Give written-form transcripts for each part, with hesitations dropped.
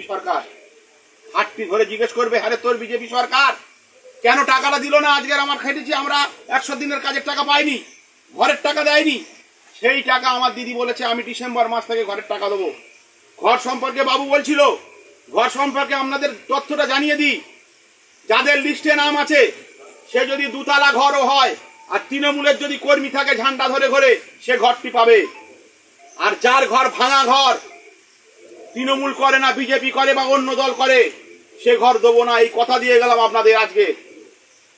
সরকার হাতটি ধরে জিজ্ঞেস করবে, আরে তোর বিজেপি সরকার কেন টাকাটা দিল না? আজকের আমার খেটেছি, আমরা 100 দিনের কাজের টাকা পাইনি, ঘরের টাকা দেয়নি। সেই টাকা আমার দিদি বলেছে আমি ডিসেম্বর মাস থেকে ঘরের টাকা দেবো। ঘর সম্পর্কে বাবু বলছিল, ঘর সম্পর্কে আপনাদের তথ্যটা জানিয়ে দিই। যাদের লিস্টে নাম আছে সে যদি 2 তলা ঘরও হয় আর তৃণমূলের যদি কর্মী থাকে ঝান্ডা ধরে ঘরে, সে ঘরটি পাবে। আর যার ঘর ভাঙা ঘর, তৃণমূল করে না, বিজেপি করে বা অন্য দল করে, সে ঘর দেবো না। এই কথা দিয়ে গেলাম আপনাদের আজকে,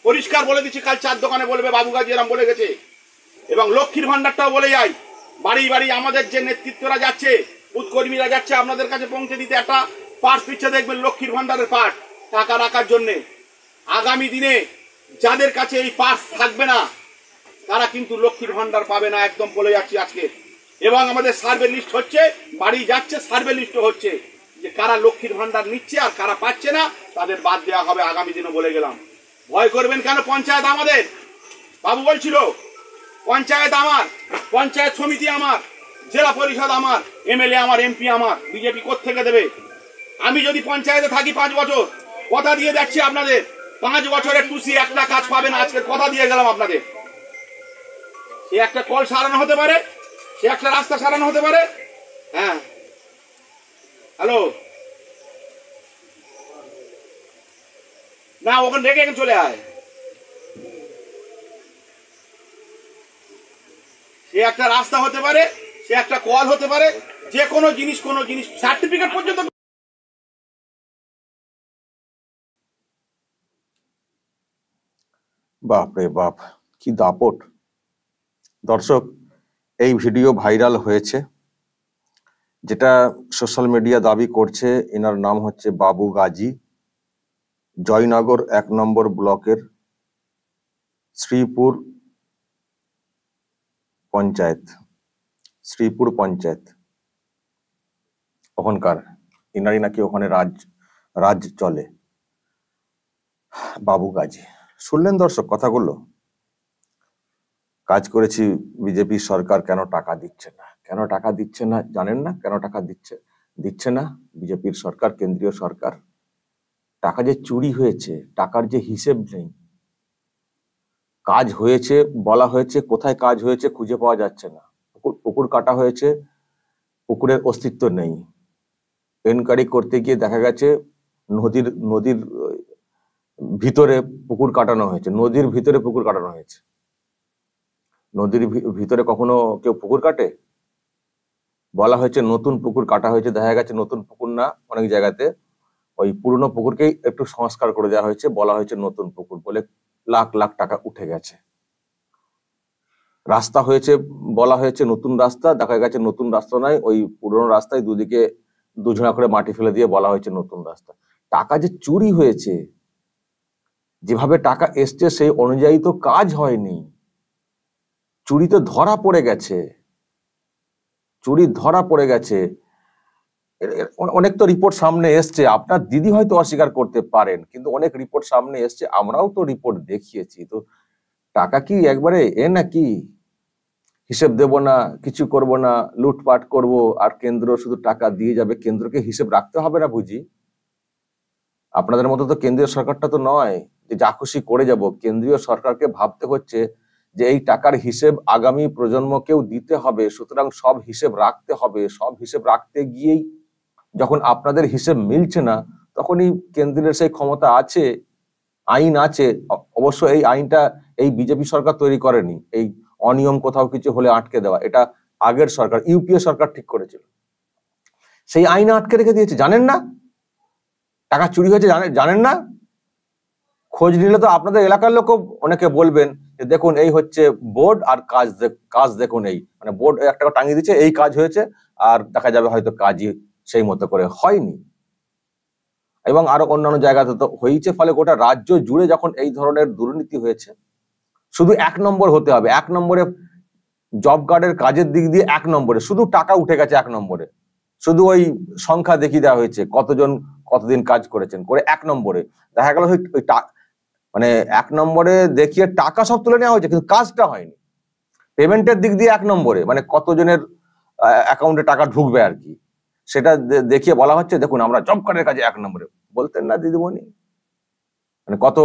পরিষ্কার বলে দিচ্ছি। কাল 4 দোকানে বলবে বাবু গাজী এরম বলে গেছে। এবং লক্ষ্মীর ভান্ডারটাও বলে যাই, বাড়ি বাড়ি আমাদের যে নেতৃত্বরা যাচ্ছে, বুথকর্মীরা যাচ্ছে আপনাদের কাছে পৌঁছে দিতে, একটা পার্স পিচ্ছে দেখবেন লক্ষ্মীর ভান্ডারের পার্স টাকা রাখার জন্যে। আগামী দিনে যাদের কাছে এই পার্স থাকবে না তারা কিন্তু লক্ষ্মীর ভান্ডার পাবে না, একদম বলে যাচ্ছি আজকে। এবং আমাদের সার্ভে লিস্ট হচ্ছে, বাড়ি যাচ্ছে, সার্ভে লিস্টও হচ্ছে যে কারা লক্ষ্মীর ভান্ডার নিচ্ছে আর কারা পাচ্ছে না, তাদের বাদ দেওয়া হবে আগামী দিনে, বলে গেলাম। ভয় করবেন কেন? পঞ্চায়েত আমাদের, বাবু বলছিল পঞ্চায়েত আমার, পঞ্চায়েত সমিতি আমার, জেলা পরিষদ আমার, এমএলএ আমার, এমপি আমার। বিজেপি কোত্থেকে দেবে? আমি যদি পঞ্চায়েতে থাকি 5 বছর, কথা দিয়ে যাচ্ছি আপনাদের 5 বছরের টুসি একটা কাজ পাবেন, আজকে কথা দিয়ে গেলাম আপনাদের। সে একটা কল সারানো হতে পারে, সে একটা রাস্তা সারানো হতে পারে। হ্যাঁ, হ্যালো, না ওখানে রেখে এখানে চলে আয়। সে একটা রাস্তা হতে পারে, সে একটা কল হতে পারে, যে কোনো জিনিস সার্টিফিকেট পর্যন্ত। বাপ রে বাপ, কি দাপট! দর্শক, এই ভিডিও ভাইরাল হয়েছে, যেটা সোশ্যাল মিডিয়া দাবি করছে এনার নাম হচ্ছে বাবু গাজী, জয়নগর 1 নম্বর ব্লকের শ্রীপুর পঞ্চায়েত ওখানকার। এনারই নাকি ওখানে রাজ চলে। বাবু গাজী, শুনলেন দর্শক কথাগুলো? কাজ করেছি, বিজেপি সরকার কেন টাকা দিচ্ছে না? কেন টাকা দিচ্ছে না জানেন না? কেন টাকা দিচ্ছে না বিজেপির সরকার, কেন্দ্রীয় সরকার? টাকা যে চুরি হয়েছে, টাকার যে হিসেব নেই। কাজ হয়েছে বলা হয়েছে, কোথায় কাজ হয়েছে খুঁজে পাওয়া যাচ্ছে না। পুকুর কাটা হয়েছে, পুকুরের অস্তিত্ব নেই। এনকোয়ারি করতে গিয়ে দেখা গেছে নদীর ভিতরে পুকুর কাটানো হয়েছে, নদীর ভিতরে পুকুর কাটানো হয়েছে। নদীর ভিতরে কখনো কেউ পুকুর কাটে? বলা হয়েছে নতুন পুকুর কাটা হয়েছে, দেখা গেছে নতুন পুকুর না, অনেক জায়গাতে ওই পুরনো পুকুরকেই একটু সংস্কার করে দেওয়া হয়েছে, বলা হয়েছে নতুন পুকুর বলে লাখ লাখ টাকা উঠে গেছে। রাস্তা হয়েছে, বলা হয়েছে নতুন রাস্তা, দেখা গেছে নতুন রাস্তা নয়, ওই পুরনো রাস্তায় দুদিকে 2 ঝাড়া করে মাটি ফেলে দিয়ে বলা হয়েছে নতুন রাস্তা। টাকা যে চুরি হয়েছে, যেভাবে টাকা এসছে সেই অনুযায়ী তো কাজ হয়নি। চুরি তো ধরা পড়ে গেছে, অনেক তো রিপোর্ট সামনে এসছে। আপনার দিদি হয়তো অস্বীকার করতে পারেন, কিন্তু অনেক রিপোর্ট সামনে এসছে, আমরাও তো রিপোর্ট দেখিয়েছি। তো টাকা কি একবারে নাকি হিসেব দেব না, কিছু করব না, লুটপাট করব আর কেন্দ্র শুধু টাকা দিয়ে যাবে? কেন্দ্রকে হিসেব রাখতে হবে না বুঝি? আপনাদের মতো তো কেন্দ্রীয় সরকারটা তো নয় যে যা খুশি করে যাব। কেন্দ্রীয় সরকারকে ভাবতে হচ্ছে যে এই টাকার হিসেব আগামী প্রজন্মকেও দিতে হবে, সুতরাং সব হিসেব রাখতে হবে। সব হিসেব রাখতে গিয়েই যখন আপনাদের হিসেব মিলছে না, তখনই কেন্দ্রের সেই ক্ষমতা আছে, আইন আছে। অবশ্য এই আইনটা এই বিজেপি সরকার তৈরি করেনি। এই অনিয়ম কোথাও কিছু হলে আটকে দেওয়া, এটা আগের সরকার, ইউপিএ সরকার ঠিক করেছিল। সেই আইন আটকে রেখে দিয়েছে। জানেন না টাকা চুরি হয়েছে? জানেন না? খোঁজ নিলে তো আপনাদের এলাকার লোকও অনেকে বলবেন যে দেখুন এই হচ্ছে বোর্ড, আর কাজ দেখুন, এই মানে বোর্ড একটা টাঙিয়ে দিচ্ছে, এই কাজ হয়েছে, আর দেখা যাবে হয়তো কাজই সেই মতো করে হয়নি। এবং আরো অন্যান্য জায়গাতে তো হয়েছে। ফলে গোটা রাজ্য জুড়ে যখন এই ধরনের দুর্নীতি হয়েছে, শুধু 1 নম্বর হতে হবে। 1 নম্বরে জব কার্ডের কাজের দিক দিয়ে 1 নম্বরে, শুধু টাকা উঠে গেছে 1 নম্বরে। শুধু ওই সংখ্যা দেখিয়ে দেওয়া হয়েছে, কতজন কতদিন কাজ করেছেন করে 1 নম্বরে দেখা গেল। ওই মানে 1 নম্বরে দেখিয়ে টাকা সব তুলে নেওয়া হয়েছে, কিন্তু কাজটা হয়নি। পেমেন্টের দিক দিয়ে 1 নম্বরে, মানে কতজনের অ্যাকাউন্টে টাকা ঢুকবে আর কি, সেটা দেখিয়ে বলা হচ্ছে দেখুন আমরা জব কার্ডের কাজে 1 নম্বরে। বলতেন না দিদিমণি, মানে কত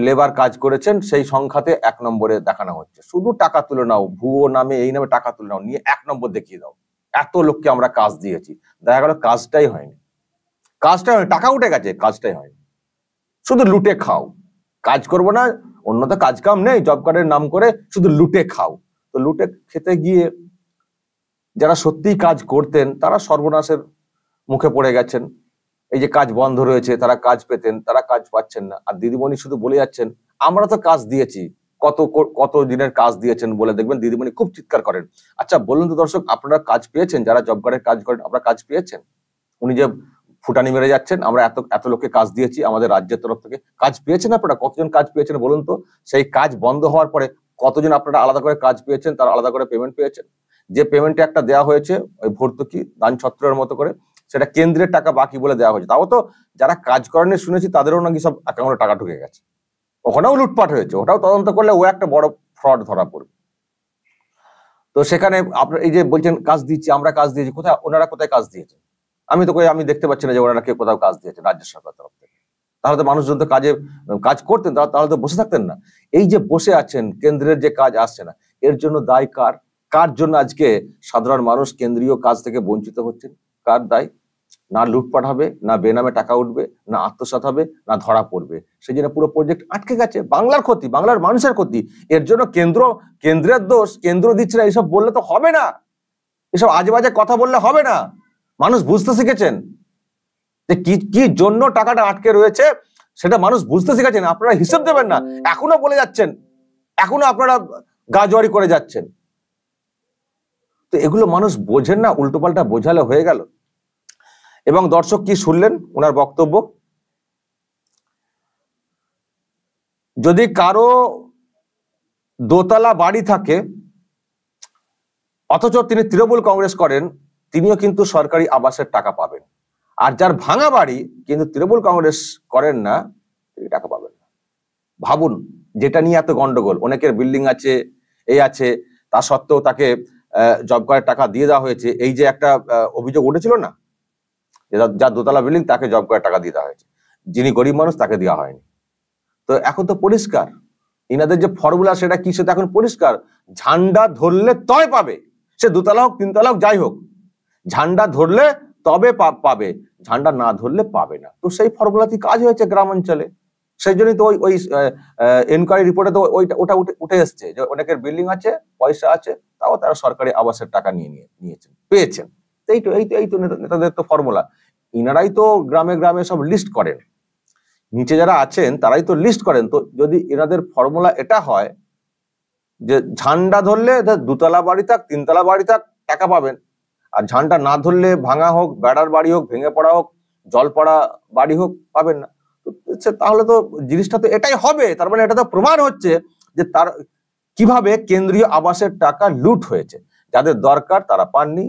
লেবার কাজ করেছেন সেই সংখ্যাতে 1 নম্বরে দেখানো হচ্ছে। শুধু টাকা তুলে নাও, ভুয়ো নামে এই নামে টাকা তুলে নাও, নিয়ে 1 নম্বর দেখিয়ে দাও, এত লোককে আমরা কাজ দিয়েছি। দেখা গেল কাজটাই হয়নি, টাকা উঠে গেছে, কাজটাই হয়নি। শুধু লুটে খাও, কাজ করবো না, অন্য তো কাজ কাম নেই, জব কার্ডের নাম করে শুধু লুটে খাও। তো লুটে খেতে গিয়ে যারা সত্যিই কাজ করতেন তারা সর্বনাশের মুখে পড়ে গেছেন। এই যে কাজ বন্ধ রয়েছে, তারা কাজ পেতেন, তারা কাজ পাচ্ছেন না। আর দিদিমণি শুধু বলে যাচ্ছেন আমরা তো কাজ দিয়েছি, কত দিনের কাজ দিয়েছেন বলে দেখবেন দিদিমণি খুব চিৎকার করেন। আচ্ছা বলুন তো দর্শক, আপনারা কাজ পেয়েছেন? যারা জব কার্ডের কাজ করেন আপনারা কাজ পেয়েছেন? উনি যে ফুটানি মেরে যাচ্ছেন আমরা এত লোককে কাজ দিয়েছি আমাদের রাজ্যের তরফ থেকে, কাজ পেয়েছেন আপনারা? কতজন কাজ পেয়েছেন বলুন তো? সেই কাজ বন্ধ হওয়ার পরে কতজন আপনারা আলাদা করে কাজ পেয়েছেন, তারা আলাদা করে পেমেন্ট পেয়েছেন? যে পেমেন্টে একটা দেওয়া হয়েছে ওই ভর্তুকি দান ছত্রের মতো করে, সেটা কেন্দ্রের টাকা বাকি বলে দেওয়া হয়েছে। তাও তো যারা কাজ করেন শুনেছি তাদেরও নাকি সব অ্যাকাউন্টে টাকা ঢুকে গেছে, ওখানেও লুটপাট হয়েছে, ওটাও তদন্ত করলে ও একটা বড় ফ্রড ধরা পড়বে। তো সেখানে আপনার এই যে বলছেন কাজ দিচ্ছি, আমরা কাজ দিয়েছি, কোথায় ওনারা কোথায় কাজ দিয়েছেন? আমি দেখতে পাচ্ছি না যে ওনারা কেউ কোথাও কাজ দিয়েছে রাজ্য সরকার তরফ থেকে। তাহলে তো মানুষজন তো কাজ করতেন, তাহলে তো বসে থাকতেন না। এই যে বসে আছেন, কেন্দ্রের যে কাজ আসছে না, এর জন্য দায় কার জন্য আজকে সাধারণ মানুষ কেন্দ্রীয় কাজ থেকে বঞ্চিত হচ্ছেন? কার দায়? না লুটপাট হবে, না বেনামে টাকা উঠবে, না আত্মসাৎ হবে, না ধরা পড়বে। সেই জন্য পুরো প্রজেক্ট আটকে গেছে। বাংলার ক্ষতি, বাংলার মানুষের ক্ষতি। এর জন্য কেন্দ্রের দোষ, কেন্দ্র দিচ্ছে না, এইসব বললে তো হবে না, এসব আজেবাজে কথা বললে হবে না। মানুষ বুঝতে শিখেছেন যে কি জন্য টাকাটা আটকে রয়েছে, সেটা মানুষ বুঝতে শিখেছেন। আপনারা হিসেব দেবেন না, এখনো বলে যাচ্ছেন, এখনো আপনারা গাজোয়ারি করে যাচ্ছেন। তো এগুলো মানুষ বোঝেন না, উল্টোপাল্টা বোঝালে হয়ে গেল। এবং দর্শক কি শুনলেন ওনার বক্তব্য? যদি কারো দোতলা বাড়ি থাকে অথচ তিনি তৃণমূল কংগ্রেস করেন, তিনিও কিন্তু সরকারি আবাসের টাকা পাবেন। আর যার ভাঙা বাড়ি কিন্তু তৃণমূল কংগ্রেস করেন না, তিনি টাকা পাবেন না। ভাবুন, যেটা নিয়ে এত গন্ডগোল, অনেকের বিল্ডিং আছে, এই আছে, তা সত্ত্বেও তাকে জব কার্ডের টাকা দিয়ে দেওয়া হয়েছে। এই যে একটা অভিযোগ উঠেছিল না, যার দোতলা বিল্ডিং তাকে জব কার্ডের টাকা দিয়ে দেওয়া হয়েছে, যিনি গরিব মানুষ তাকে দেওয়া হয়নি। তো এখন তো পরিষ্কার ইনাদের যে ফর্মুলা সেটা কি, সেটা এখন পরিষ্কার। ঝান্ডা ধরলে তবে পাবে, সে দোতলা হোক, তিনতলা হোক, যাই হোক, ঝান্ডা ধরলে তবে পাবে, ঝান্ডা না ধরলে পাবে না। তো সেই ফর্মুলাতে কাজ হয়েছে গ্রাম অঞ্চলে। সেই জন্যই তো ওই এনকোয়ারি রিপোর্টে তো ওটা উঠে এসছে যে অনেকের বিল্ডিং আছে, পয়সা আছে, তাও তারা সরকারি আবাসের টাকা নিয়েছেন, পেয়েছেন। এই তো নেতাদের তো ফর্মুলা। ইনারাই তো গ্রামে গ্রামে সব লিস্ট করেন, নিচে যারা আছেন তারাই তো লিস্ট করেন। তো যদি এনাদের ফর্মুলা এটা হয় যে ঝান্ডা ধরলে দুতলা বাড়ি থাক, তিনতলা বাড়ি থাক, টাকা পাবেন, আর ঝান্ডা না ধরলে ভাঙা হোক, বেড়ার বাড়ি হোক, ভেঙে পড়া হোক, জল পড়া বাড়ি হোক, পাবেন না। তাহলে তো জিনিসটা তো এটাই হবে। তার মানে এটা তো প্রমাণ হচ্ছে যে তার কিভাবে কেন্দ্রীয় আবাসের টাকা লুট হয়েছে। যাদের দরকার তারা পাননি,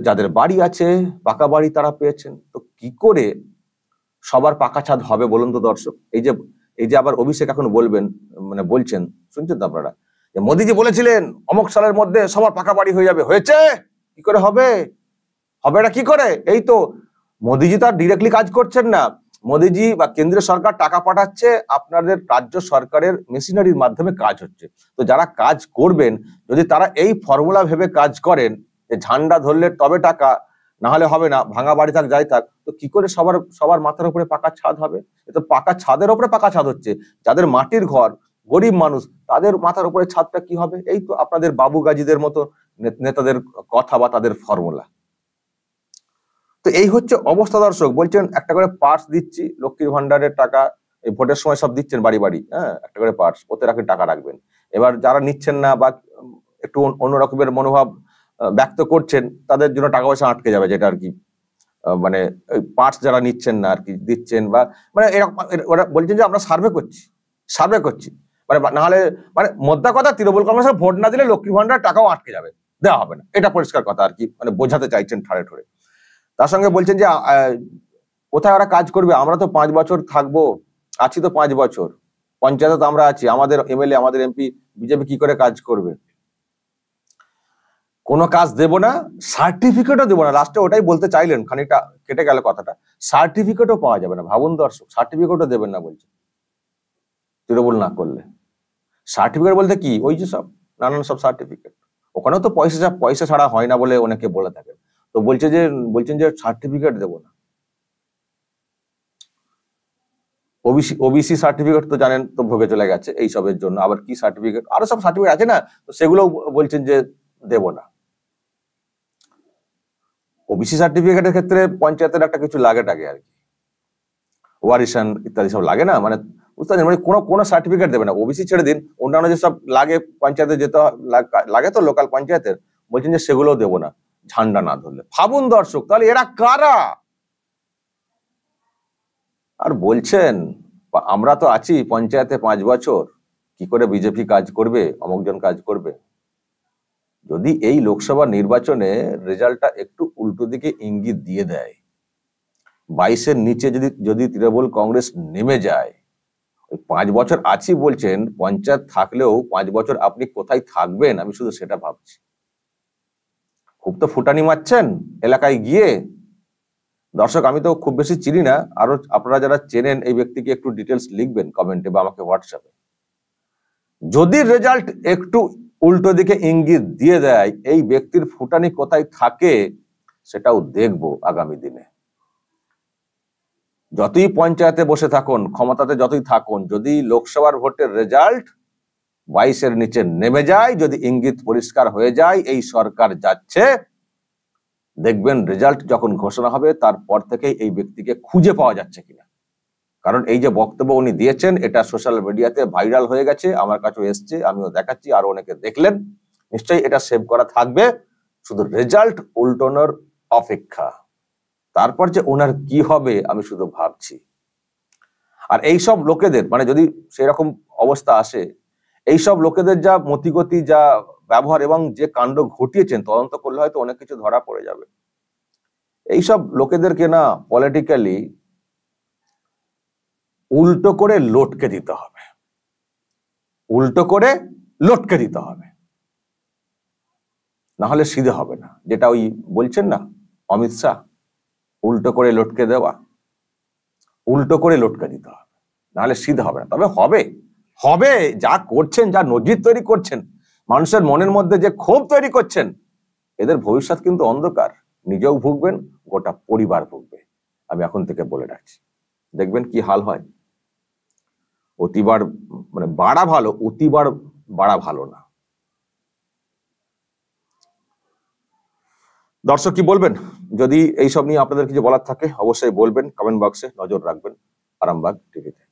যাদের বাড়ি আছে, পাকা বাড়ি, তারা পেয়েছেন। তো কি করে সবার পাকা ছাদ হবে বলুন তো দর্শক? এই যে আবার অভিষেক এখন বলছেন, শুনছেন তো আপনারা, যে মোদিজি বলেছিলেন অমুক সালের মধ্যে সবার পাকা বাড়ি হয়ে যাবে। হয়েছে? কি করে হবে? এটা কি করে? এই তো মোদিজি তার ডিরেক্টলি কাজ করছেন না, মোদিজি বা কেন্দ্রীয় সরকার টাকা পাঠাচ্ছে, আপনাদের রাজ্য সরকারের মেশিনারির মাধ্যমে কাজ হচ্ছে। তো যারা কাজ করবেন, যদি তারা এই ফর্মুলা ভেবে কাজ করেন যে ঝান্ডা ধরলে তবে টাকা, না হলে হবে না, ভাঙা বাড়ি থাক যাই থাক, তো কি করে সবার মাথার উপরে পাকা ছাদ হবে? এ তো পাকা ছাদের উপরে পাকা ছাদ হচ্ছে। যাদের মাটির ঘর, গরিব মানুষ, তাদের মাথার উপরে ছাদটা কি হবে? এই তো আপনাদের বাবু গাজীদের মতো নেতাদের কথা বা তাদের ফর্মুলা। তো এই হচ্ছে অবস্থা দর্শক। বলছেন একটা করে পার্স দিচ্ছি, লক্ষ্মীর ভান্ডারের টাকা এই ভোটের সময় সব দিচ্ছেন বাড়ি বাড়ি, হ্যাঁ, একটা করে পার্স, ওতে টাকা রাখবেন। এবার যারা নিচ্ছেন না বা একটু অন্যরকমের মনোভাব ব্যক্ত করছেন, তাদের জন্য টাকা পয়সা আটকে যাবে, যেটা আর কি পার্টস যারা নিচ্ছেন না আর কি দিচ্ছেন, বা ওরা বলছেন যে আমরা সার্ভে করছি, নাহলে মোদ্দা কথা, তৃণমূল কংগ্রেসের ভোট না দিলে লক্ষ্মী ভান্ডার টাকাও আটকে যাবে, দেওয়া হবে না, এটা পরিষ্কার কথা আর কি, বোঝাতে চাইছেন ঠাড়ে ঠোড়ে। তার সঙ্গে বলছেন যে কোথায় ওরা কাজ করবে, আমরা তো 5 বছর থাকবো, আছি তো 5 বছর, পঞ্চায়েতে তো আমরা আছি, আমাদের এমএলএ, আমাদের এমপি, বিজেপি কি করে কাজ করবে? কোনো কাজ দেব না, সার্টিফিকেটও দেবো না। লাস্টে ওটাই বলতে চাইলেন, খানিকটা কেটে গেল কথাটা। সার্টিফিকেটও পাওয়া যাবে না। ভাবুন দর্শক, সার্টিফিকেটও দেবেন না বলছে তৃণমূল না করলে। সার্টিফিকেট বলতে কি, ওই যে সব নানান সব সার্টিফিকেট, ওখানেও তো পয়সা ছাড়া হয় না বলে অনেকে বলে থাকেন। তো বলছেন যে সার্টিফিকেট দেবো না। ওবিসি সার্টিফিকেট তো জানেন তো ভোগে চলে গেছে এইসবের জন্য। আবার কি সার্টিফিকেট, আরো সব সার্টিফিকেট আছে না, তো সেগুলো বলছেন যে দেব না। ওবিসি সার্টিফিকেটের ক্ষেত্রে পঞ্চায়েতের একটা কিছু লাগে টাকে আর কি, ওয়ারিশান ইত্যাদি সব লাগে না, মানে বুঝতে পারছেন, মানে কোনো সার্টিফিকেট দেবে না। ওবিসি ছেড়ে দিন, অন্যান্য যেসব লাগে পঞ্চায়েতে যেতে লাগে তো লোকাল পঞ্চায়েতের, বলছেন যে সেগুলোও দেবো না ঝান্ডা না ধরলে। ভাবুন দর্শক, তাহলে এরা কারা? আর বলছেন আমরা তো আছি পঞ্চায়েতে 5 বছর, কি করে বিজেপি কাজ করবে, অমুকজন কাজ করবে। যদি এই লোকসভা নির্বাচনে রেজাল্টটা একটু উল্টো দিকে ইঙ্গিত দিয়ে দেয়, 22-এর নিচে যদি তৃণমূল কংগ্রেস নেমে যায়, ওই 5 বছর আছি বলছেন, পঞ্চায়েত থাকলেও 5 বছর আপনি কোথায় থাকবেন, আমি শুধু সেটা ভাবছি। খুব তো ফুটানি মারছেন এলাকায় গিয়ে। দর্শক, আমি তো খুব বেশি চিনি না, আরো আপনারা যারা চেনেন এই ব্যক্তিকে একটু ডিটেলস লিখবেন কমেন্টে বা আমাকে হোয়াটসঅ্যাপে। যদি রেজাল্ট একটু উল্টো দিকে ইঙ্গিত দিয়ে দেয়, এই ব্যক্তির ফুটানি কোথায় থাকে সেটাও দেখবো আগামী দিনে। যতই পঞ্চায়েতে বসে থাকুন, ক্ষমতাতে যতই থাকুন, যদি লোকসভার ভোটের রেজাল্ট 22-এর নিচে নেমে যায়, যদি ইঙ্গিত পরিষ্কার হয়ে যায় এই সরকার যাচ্ছে, দেখবেন রেজাল্ট যখন ঘোষণা হবে তারপর থেকেই এই ব্যক্তিকে খুঁজে পাওয়া যাচ্ছে কিনা। কারণ এই যে বক্তব্য উনি দিয়েছেন, এটা সোশ্যাল মিডিয়াতে ভাইরাল হয়ে গেছে, আমার কাছেও এসছে, আমিও দেখাচ্ছি, আরো অনেকে দেখলেন, নিশ্চয়ই এটা সেভ করা থাকবে। শুধু রেজাল্ট উল্টানোর অপেক্ষা, তারপর যে ওনার কি হবে আমি শুধু ভাবছি। আর এইসব লোকেদের, মানে যদি সেরকম অবস্থা আসে, এইসব লোকেদের যা মতিগতি, যা ব্যবহার এবং যে কাণ্ড ঘটিয়েছেন, তদন্ত করলে হয়তো অনেক কিছু ধরা পড়ে যাবে। এইসব লোকেদেরকে না পলিটিক্যালি উল্টো করে লটকে দিতে হবে, উল্টো করে লটকে দিতে হবে, না হলে সিধে হবে না। যেটা ওই বলছেন না অমিত শাহ, উল্টো করে লটকে দেওয়া, উল্টো করে লটকে দিতে হবে, না হলে সিধে হবে না। তবে হবে যা করছেন, যা নজির তৈরি করছেন, মানুষের মনের মধ্যে যে ক্ষোভ তৈরি করছেন, এদের ভবিষ্যৎ কিন্তু অন্ধকার। নিজেও ভুগবেন, গোটা পরিবার ভুগবে। আমি এখন থেকে বলে রাখছি, দেখবেন কি হাল হয়। অতিবার মানে বাড়া ভালো, অতিবার বাড়া ভালো না। দর্শক কি বলবেন? যদি এইসব নিয়ে আপনাদের কিছু বলার থাকে অবশ্যই বলবেন, কমেন্ট বক্সে নজর রাখবেন আরামবাগ টিভিতে।